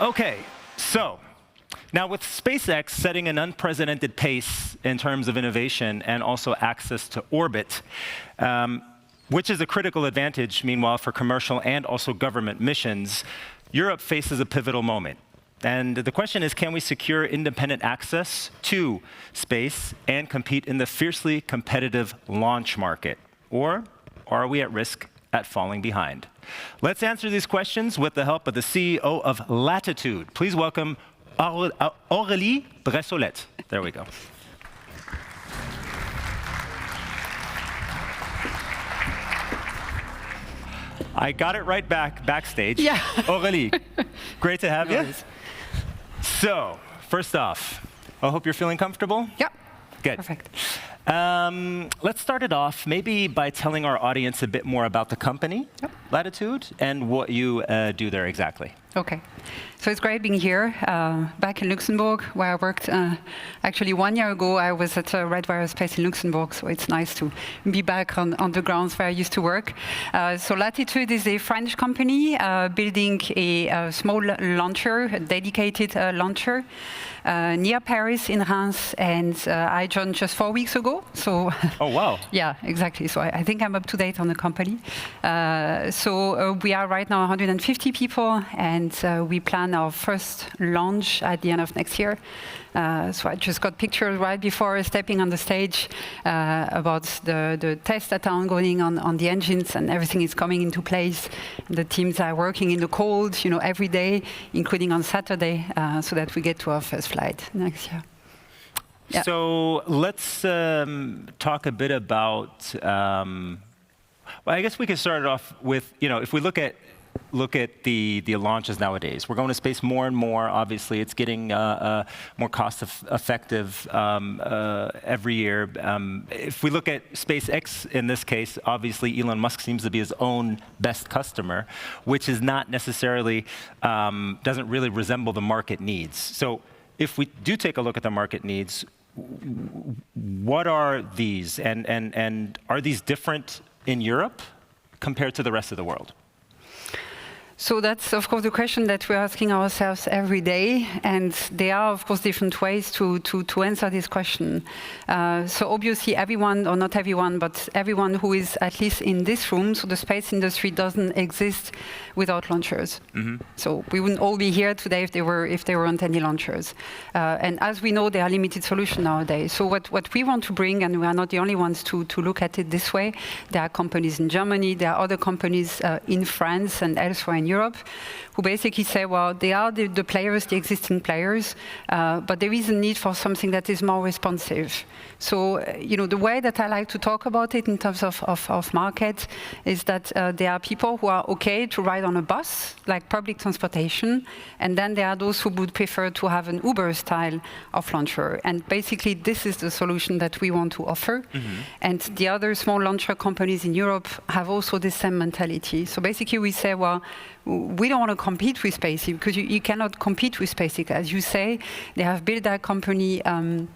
Okay, so now with SpaceX setting an unprecedented pace in terms of innovation and also access to orbit, which is a critical advantage, meanwhile, for commercial and also government missions, Europe faces a pivotal moment. And the question is, can we secure independent access to space and compete in the fiercely competitive launch market? Or are we at risk at falling behind? Let's answer these questions with the help of the CEO of Latitude. Please welcome Aurélie Bressollette. There we go. I got it right backstage. Yeah. Aurélie, great to have you. Nice. So, first off, I hope you're feeling comfortable. Yeah. Good. Perfect. Let's start it off maybe by telling our audience a bit more about the company, Yep. Latitude, and what you do there exactly. Okay. So it's great being here, back in Luxembourg, where I worked. Actually, 1 year ago, I was at Redwire Aerospace in Luxembourg, so it's nice to be back on the grounds where I used to work. So Latitude is a French company building a small launcher, a dedicated launcher, near Paris in Reims, and I joined just 4 weeks ago. So Oh, wow. yeah, exactly. So I think I'm up to date on the company. So we are right now 150 people, and we plan our first launch at the end of next year. So I just got pictures right before stepping on the stage about the tests that are ongoing on the engines, and everything is coming into place. The teams are working in the cold, every day, including on Saturday, so that we get to our first flight next year. Yeah. So let's talk a bit about, well, I guess we could start it off with, if we look at the launches nowadays. We're going to space more and more. Obviously, it's getting more cost-effective every year. If we look at SpaceX in this case, obviously Elon Musk seems to be his own best customer, which is not necessarily, doesn't really resemble the market needs. So if we do take a look at the market needs, what are these? And are these different in Europe compared to the rest of the world? So that's, of course, the question that we're asking ourselves every day, and there are, of course, different ways to answer this question. So obviously everyone, or not everyone, but everyone who is at least in this room, so the space industry doesn't exist without launchers. Mm-hmm. So we wouldn't all be here today if there weren't any launchers. And as we know, there are limited solutions nowadays. So what we want to bring, and we are not the only ones to look at it this way, there are companies in Germany, there are other companies in France and elsewhere in Europe, who basically say, well, they are the players, the existing players, but there is a need for something that is more responsive. So, the way that I like to talk about it in terms of market is that there are people who are okay to ride on a bus, like public transportation, and then there are those who would prefer to have an Uber style of launcher. And basically, this is the solution that we want to offer. Mm-hmm. And the other small launcher companies in Europe have also the same mentality. So basically, we say, well, we don't want to compete with SpaceX, because you cannot compete with SpaceX. As you say, they have built that company on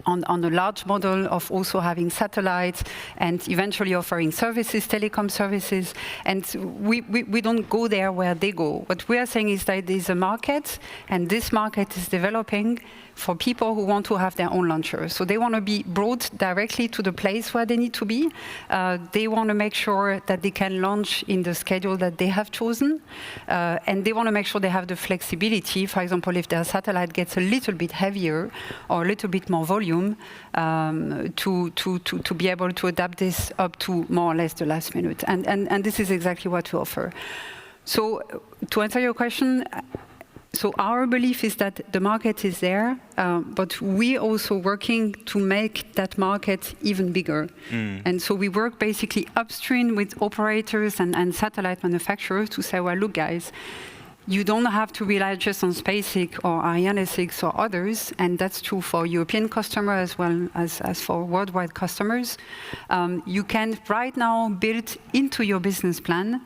a large model of also having satellites and eventually offering services, telecom services. And we don't go there where they go. What we are saying is that there's a market, and this market is developing for people who want to have their own launchers. So they want to be brought directly to the place where they need to be. They want to make sure that they can launch in the schedule that they have chosen. And they want to make sure they have the flexibility. For example, if their satellite gets a little bit heavier or a little bit more volume, to be able to adapt this up to more or less the last minute. And this is exactly what we offer. So to answer your question, so our belief is that the market is there, but we're also working to make that market even bigger. And so we work basically upstream with operators and satellite manufacturers to say, well, look, guys, you don't have to rely just on SpaceX or Ariane 6 or others, and that's true for European customers as well as for worldwide customers. You can right now build into your business plan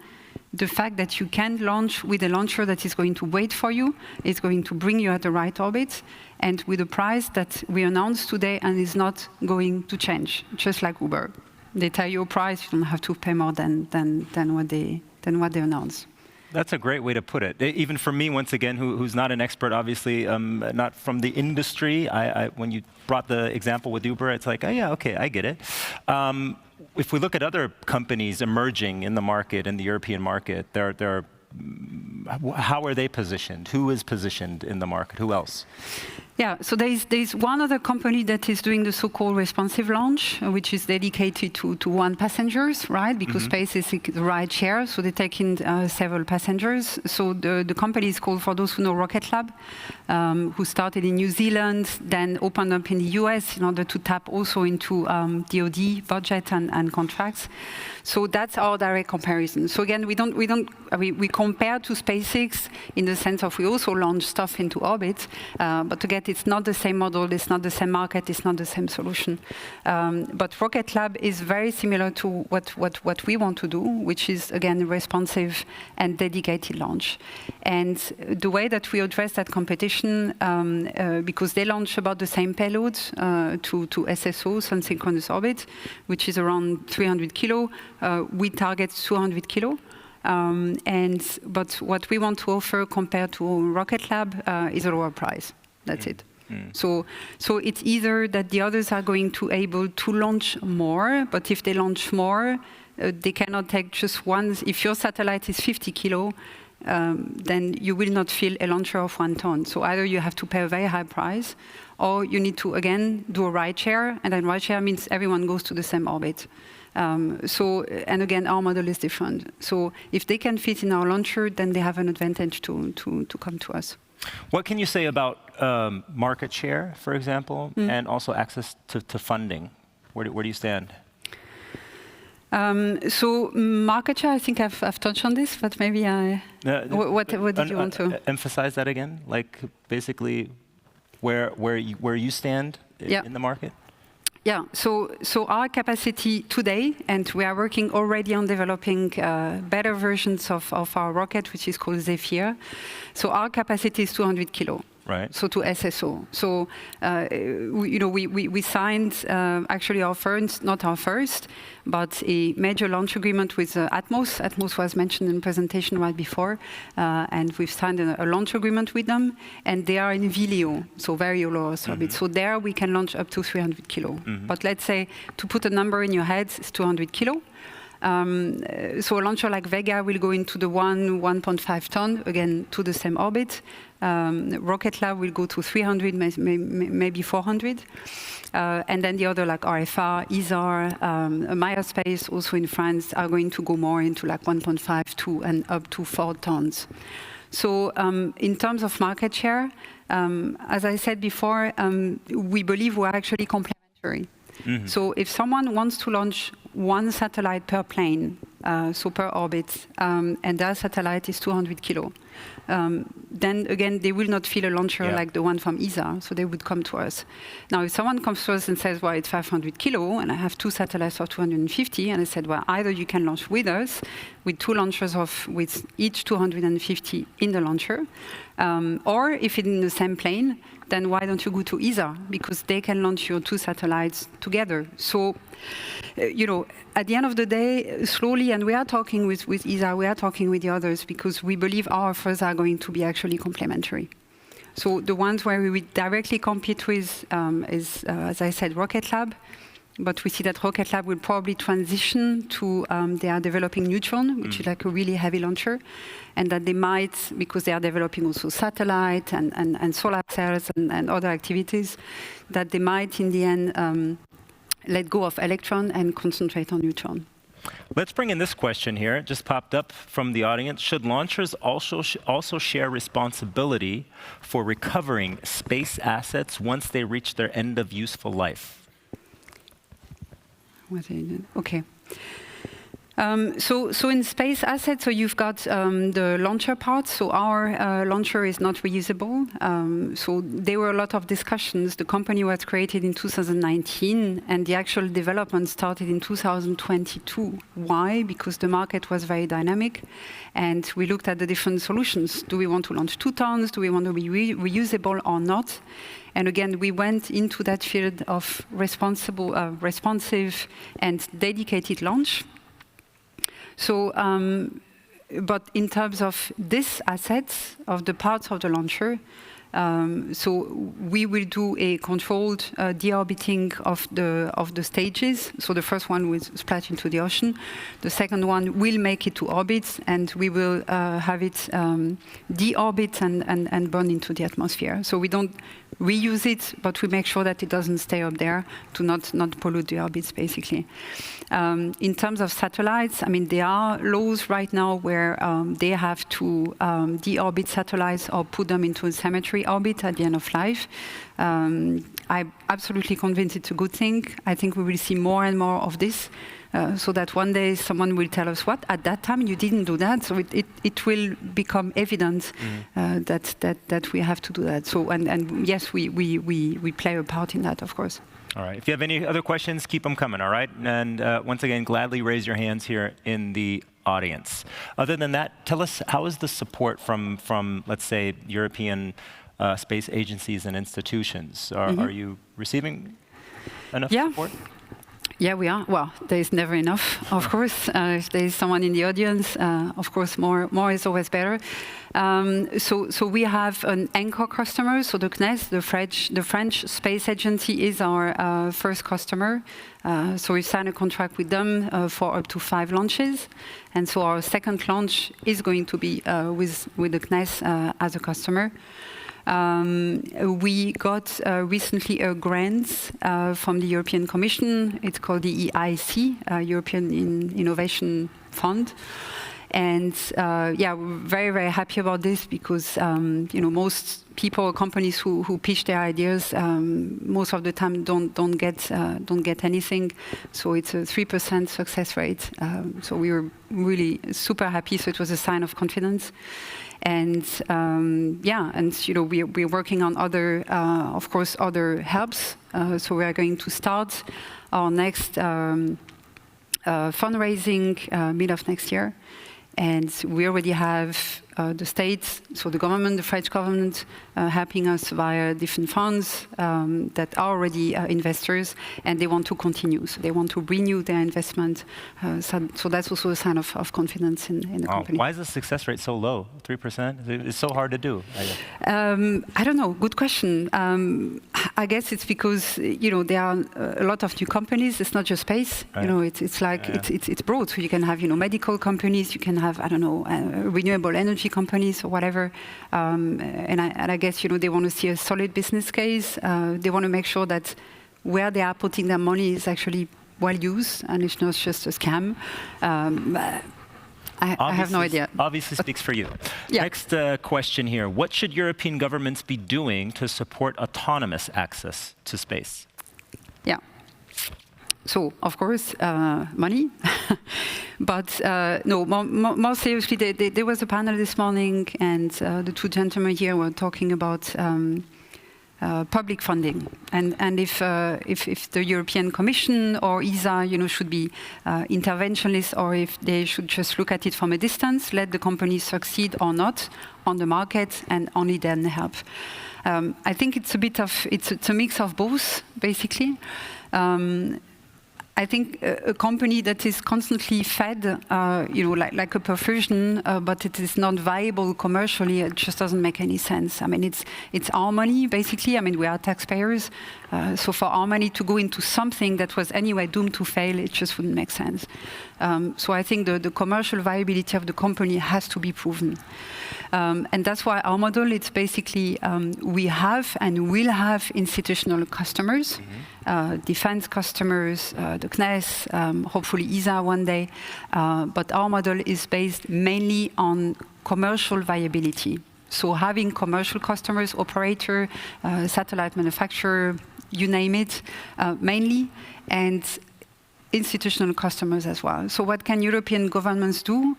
the fact that you can launch with a launcher that is going to wait for you, is going to bring you at the right orbit, and with a price that we announced today and is not going to change, just like Uber. They tell you a price, you don't have to pay more than what they announce. That's a great way to put it. Even for me, once again, who's not an expert, obviously, not from the industry, when you brought the example with Uber, it's like, oh yeah, okay, I get it. If we look at other companies emerging in the market, in the European market, how are they positioned? Who is positioned in the market? Who else? Yeah, so there's one other company that is doing the so-called responsive launch, which is dedicated to one passengers, right? Because SpaceX is the ride share, so they take in several passengers. So the company is called, for those who know, Rocket Lab, who started in New Zealand, then opened up in the US in order to tap also into DoD budget and contracts. So that's our direct comparison. So again, we compare to SpaceX in the sense of we also launch stuff into orbit, but again, it's not the same model, it's not the same market, it's not the same solution. But Rocket Lab is very similar to what we want to do, which is, again, responsive and dedicated launch. And the way that we address that competition, because they launch about the same payload to SSO, Sun-Synchronous Orbit, which is around 300 kilo, we target 200 kilo. But what we want to offer compared to Rocket Lab is a lower price. That's it. So it's either that the others are going to able to launch more, but if they launch more, they cannot take just one. If your satellite is 50 kilo, then you will not fill a launcher of 1 ton. So either you have to pay a very high price, or you need to, again, do a ride share, and then ride share means everyone goes to the same orbit. And again, our model is different. So if they can fit in our launcher, then they have an advantage to come to us. What can you say about market share, for example, and also access to funding? Where do you stand? So market share, I think I've touched on this, but maybe what did you want to emphasize that again? Like basically, where you stand in the market? Yeah, so our capacity today, and we are working already on developing better versions of our rocket, which is called Zephyr. So our capacity is 200 kilo. Right. So to SSO. So we signed actually our first, not our first, but a major launch agreement with Atmos. Atmos was mentioned in the presentation right before, and we've signed a launch agreement with them, and they are in VLEO, so very low Earth orbit. So there we can launch up to 300 kilo. But let's say, to put a number in your head, it's 200 kilo. So a launcher like Vega will go into the 1.5 ton, again, to the same orbit. Rocket Lab will go to 300, maybe 400. And then the other, like RFR, ISAR, Newspace, also in France, are going to go more into like 1.5, 2, and up to 4 tons. So in terms of market share, as I said before, we believe we're actually complementary. So if someone wants to launch one satellite per plane, so per orbit, and their satellite is 200 kilo, then again, they will not fill a launcher like the one from ESA, so they would come to us. Now, if someone comes to us and says, well, it's 500 kilo, and I have 2 satellites of 250, and I said, well, either you can launch with us, with 2 launchers with each 250 in the launcher, or if it's in the same plane, then why don't you go to ESA? Because they can launch your 2 satellites together. So, at the end of the day, slowly, and we are talking with ESA, we are talking with the others, because we believe our offers are going to be actually complementary. So the ones where we would directly compete with is, as I said, Rocket Lab. But we see that Rocket Lab will probably transition to, they are developing Neutron, which is like a really heavy launcher, and that they might, because they are developing also satellite and solar cells and other activities, that they might in the end let go of Electron and concentrate on Neutron. Let's bring in this question here. It just popped up from the audience. Should launchers also share responsibility for recovering space assets once they reach their end of useful life? Okay. So in space assets, so you've got the launcher part. So our launcher is not reusable. So there were a lot of discussions. The company was created in 2019, and the actual development started in 2022. Why? Because the market was very dynamic, and we looked at the different solutions. Do we want to launch 2 tons? Do we want to be reusable or not? And again, we went into that field of responsive and dedicated launch. So but in terms of this asset, of the parts of the launcher, so we will do a controlled deorbiting of the stages. So the first one will splash into the ocean. The second one will make it to orbit, and we will have it deorbit and burn into the atmosphere. So we don't reuse it, but we make sure that it doesn't stay up there to not pollute the orbits, basically. In terms of satellites, I mean, there are laws right now where they have to deorbit satellites or put them into a cemetery orbit at the end of life. I'm absolutely convinced it's a good thing. I think we will see more and more of this, so that one day someone will tell us, what, at that time you didn't do that? So it will become evident that we have to do that. So, and yes, we play a part in that, of course. All right. If you have any other questions, keep them coming, all right? And once again, gladly raise your hands here in the audience. Other than that, tell us, how is the support from let's say, European space agencies and institutions? Are you receiving enough support? Yeah, we are. Well, there is never enough, of course. If there is someone in the audience, of course, more is always better. So we have an anchor customer. So the CNES, the French Space Agency, is our first customer. So we signed a contract with them for up to 5 launches. And so our second launch is going to be with the CNES as a customer. We got recently a grant from the European Commission. It's called the EIC, European Innovation Fund. And yeah, we're very, very happy about this because most people or companies who pitch their ideas most of the time don't get anything. So it's a 3% success rate. So we were really super happy. So it was a sign of confidence. And yeah, and we're working on other, of course, other helps. So we are going to start our next fundraising mid of next year. And we already have the states, so the government, the French government, helping us via different funds that are already investors, and they want to continue. So they want to renew their investment. So that's also a sign of confidence in the company. Why is the success rate so low, 3%? It's so hard to do. I don't know. Good question. I guess it's because there are a lot of new companies. It's not just space. Right. It's like it's broad. So you can have medical companies. You can have renewable energy companies or whatever. And I guess they want to see a solid business case. They want to make sure that where they are putting their money is actually well used and it's not just a scam. I have no idea. Obviously speaks for you. Yeah. Next question here. What should European governments be doing to support autonomous access to space? Yeah. So, of course, money. But no, more seriously, there was a panel this morning, and the 2 gentlemen here were talking about public funding, and if the European Commission or ESA, should be interventionist, or if they should just look at it from a distance, let the companies succeed or not on the market, and only then help. I think it's a mix of both, basically. I think a company that is constantly fed, like a perfusion, but it is not viable commercially, it just doesn't make any sense. I mean, it's our money, basically. I mean, we are taxpayers. So for our money to go into something that was anyway doomed to fail, it just wouldn't make sense. So I think the commercial viability of the company has to be proven. And that's why our model, it's basically we have and will have institutional customers, defense customers, the CNES, hopefully ESA one day. But our model is based mainly on commercial viability. So having commercial customers, operator, satellite manufacturer, you name it, mainly, and institutional customers as well. So what can European governments do?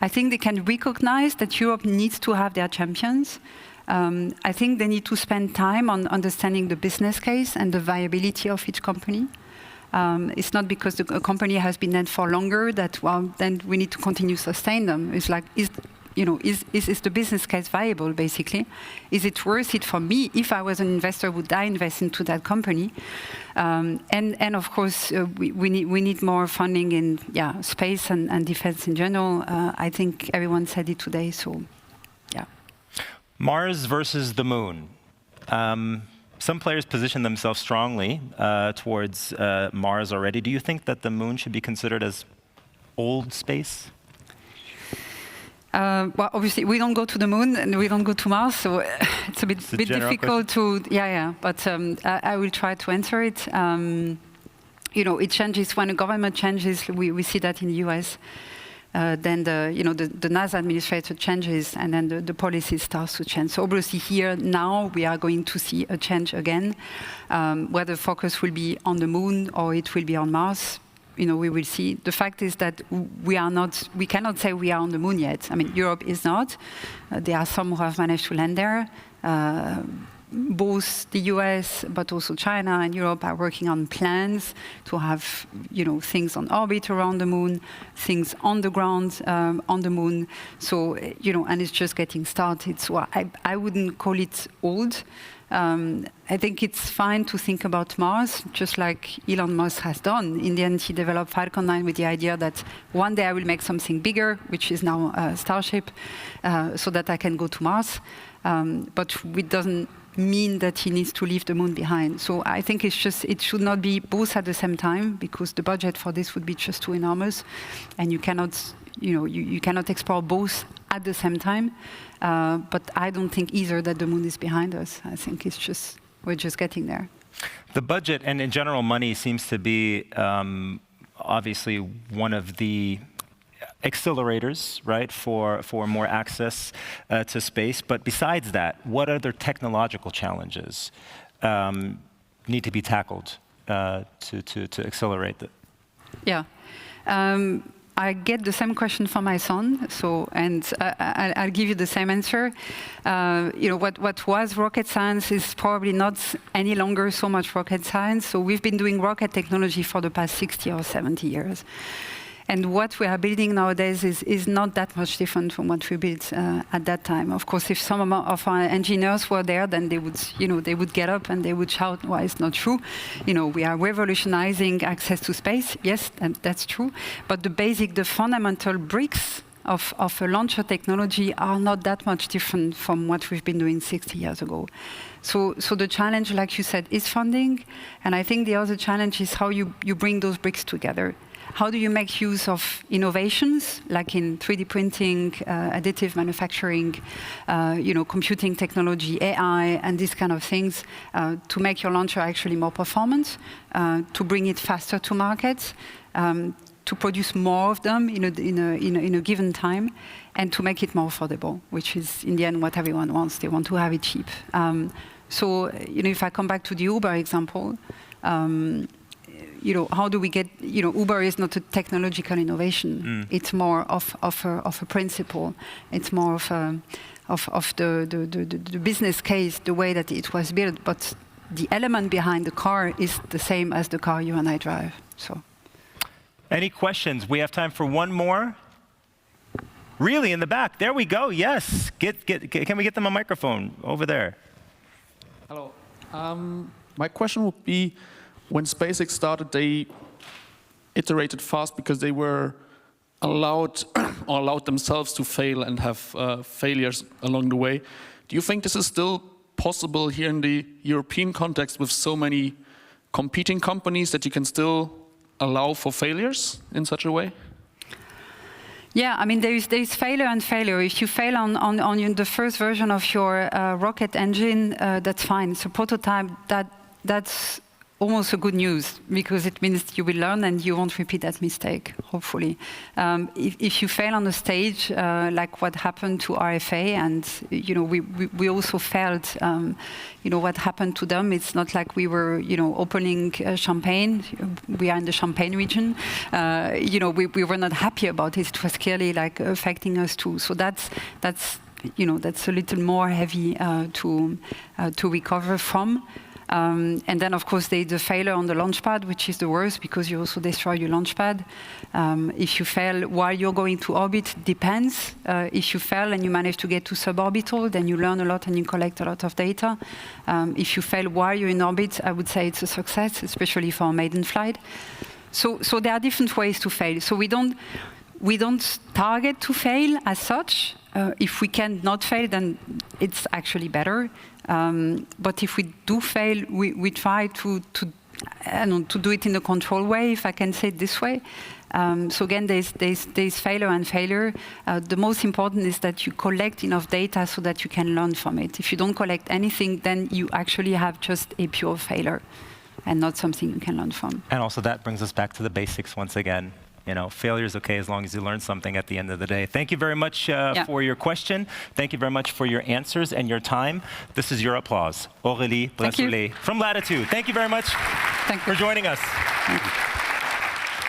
I think they can recognize that Europe needs to have their champions. I think they need to spend time on understanding the business case and the viability of each company. It's not because a company has been there for longer that, well, then we need to continue to sustain them. It's like, is the business case viable, basically? Is it worth it for me, if I was an investor, would I invest into that company? And of course, we need more funding in space and defense in general. I think everyone said it today, so yeah. Mars versus the moon. Some players position themselves strongly towards Mars already. Do you think that the moon should be considered as old space? Well, obviously, we don't go to the moon and we don't go to Mars, so it's a bit difficult to. But I will try to answer it. It changes when a government changes. We see that in the US. Then the NASA administrator changes, and then the policy starts to change. So obviously here now we are going to see a change again. Whether focus will be on the moon or it will be on Mars, we will see. The fact is that we cannot say we are on the moon yet. I mean, Europe is not. There are some who have managed to land there. Both the US, but also China and Europe are working on plans to have, things on orbit around the moon, things on the ground on the moon. So, and it's just getting started. So I wouldn't call it old. I think it's fine to think about Mars, just like Elon Musk has done. In the end, he developed Falcon 9 with the idea that one day I will make something bigger, which is now Starship, so that I can go to Mars. But it doesn't mean that he needs to leave the moon behind. So I think it should not be both at the same time, because the budget for this would be just too enormous, and you cannot, you cannot explore both at the same time. But I don't think either that the moon is behind us. I think we're just getting there. The budget and in general money seems to be obviously one of the accelerators, right, for more access to space. But besides that, what other technological challenges need to be tackled to accelerate that? Yeah. I get the same question from my son, and I'll give you the same answer. What was rocket science is probably not any longer so much rocket science. So we've been doing rocket technology for the past 60 or 70 years. And what we are building nowadays is not that much different from what we built at that time. Of course, if some of our engineers were there, then they would get up and they would shout, "Well, it's not true. We are revolutionizing access to space." Yes, that's true. But the fundamental bricks of a launcher technology are not that much different from what we've been doing 60 years ago. So the challenge, like you said, is funding. And I think the other challenge is how you bring those bricks together. How do you make use of innovations, like in 3D printing, additive manufacturing, computing technology, AI, and these kind of things, to make your launcher actually more performant, to bring it faster to market, to produce more of them in a given time, and to make it more affordable, which is in the end what everyone wants. They want to have it cheap. So if I come back to the Uber example. How do we get? Uber is not a technological innovation. It's more of a principle. It's more of the business case, the way that it was built. But the element behind the car is the same as the car you and I drive. So, any questions? We have time for one more. Really, in the back. There we go. Yes. Can we get them a microphone over there? Hello. My question would be, when SpaceX started, they iterated fast because they were allowed themselves to fail and have failures along the way. Do you think this is still possible here in the European context with so many competing companies, that you can still allow for failures in such a way? Yeah, I mean, there is failure and failure. If you fail on the first version of your rocket engine, that's fine. It's a prototype. That's almost a good news, because it means you will learn and you won't repeat that mistake, hopefully. If you fail on the stage, like what happened to RFA, and we also felt what happened to them. It's not like we were opening champagne. We are in the Champagne region. We were not happy about it. It was clearly like affecting us too. So that's a little more heavy to recover from. And then, of course, there's the failure on the launch pad, which is the worst because you also destroy your launch pad. If you fail while you're going to orbit, depends. If you fail and you manage to get to suborbital, then you learn a lot and you collect a lot of data. If you fail while you're in orbit, I would say it's a success, especially for a maiden flight. So there are different ways to fail. So we don't target to fail as such. If we can not fail, then it's actually better. But if we do fail, we try to do it in a controlled way, if I can say it this way. So again, there's failure and failure. The most important is that you collect enough data so that you can learn from it. If you don't collect anything, then you actually have just a pure failure and not something you can learn from. And also that brings us back to the basics once again. You know, failure is okay as long as you learn something at the end of the day. Thank you very much for your question. Thank you very much for your answers and your time. This is your applause. Aurélie Bressollette from Latitude. Thank you very much for joining us. Thank you.